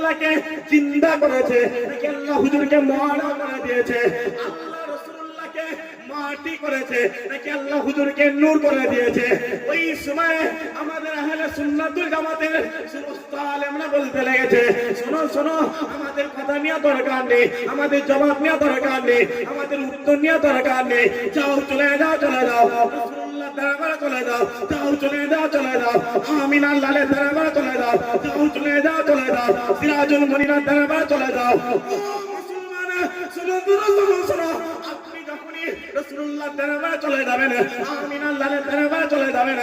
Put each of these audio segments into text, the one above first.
রাসূলুল্লাহকে জিন্দা করেছে, নাকি আল্লাহ হুজুরকে মরা করে দিয়েছে? আল্লাহ রাসূলুল্লাহকে মাটি করেছে, নাকি আল্লাহ হুজুরকে নূর করে দিয়েছে? ওই সময় আমাদের আহলে সুন্নাতুল জামাতের সমস্ত আলেমরা বলতে লেগেছে, শোনো শোনো, আমাদের কথা নিয়ে দরকার নেই, আমাদের জবাব নিয়ে দরকার নেই, আমাদের উত্তর নিয়ে দরকার নেই, যাও চলে যাও চলে যাও, রাসূলুল্লাহ দরবারে চলে যাও, যাও চলে যাও চলে যাও, আমিনার লালের দরবারে চলে যাও, যাও চলে যাও চলে যাও, সিরাজুল মুনিরের দরবারে চলে যাও। ও মুসলমান, শোনো শোনো শোনো, আপনি যখনই রাসূলুল্লাহ দরবারে চলে যাবেন, আমিনার লালের দরবারে চলে যাবেন,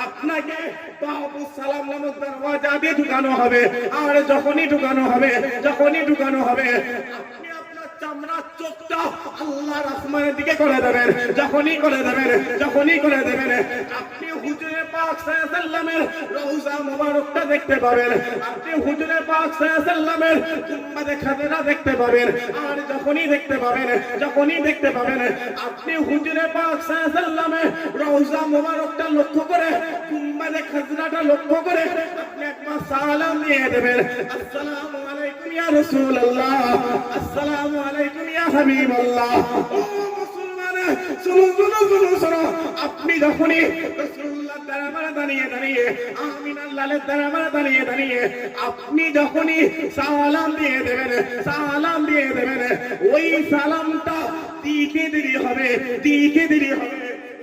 আপনাকে বাবু সালাম নামক দরওয়াজা দিয়ে ঢুকানো হবে। আর যখনই ঢুকানো হবে, আপনি আপনার চামড়ার চোখটা আল্লাহর আসমানের দিকে করে দেবেন। যখনই করে দেবেন, আপনি হুজুরে পাক সাল্লাল্লাহু আলাইহি ওয়াসাল্লামের রওজা মোবারকটা দেখতে পাবেন, আপনি হুজুরে পাক সাল্লাল্লাহু আলাইহি ওয়াসাল্লামের গুম্বাদে খাজরা দেখতে পাবেন। আর যখনই দেখতে পাবেন, আপনি হুজুরে পাক সাল্লাল্লাহু আলাইহি ওয়াসাল্লামের রওজা মোবারকটা লক্ষ্য করে, গুম্বাদে খাজরাটা লক্ষ্য করে আপনি একবার সালাম দিয়ে দেবেন, আসসালামু আলাইকুম ইয়া রাসূলুল্লাহ, আসসালামু আলাইকুম ইয়া হাবিবাল্লাহ। ও মুসলমান, শুনো, আপনি যখনই রাসূলুল্লাহ দরবারে দাঁড়িয়ে, আমিনার লালের দরবারে দাঁড়িয়ে, আপনি যখনই সালাম দিয়ে দেবেন, ওই সালামটা দিকে দেরি হবে।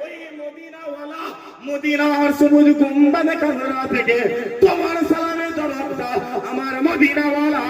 ওই মদিনাওয়ালা, মদিনার সবুজ গুম্বাদে খাজরা থেকে তোমার সালামের জবাবটা আমার মদিনাওয়ালা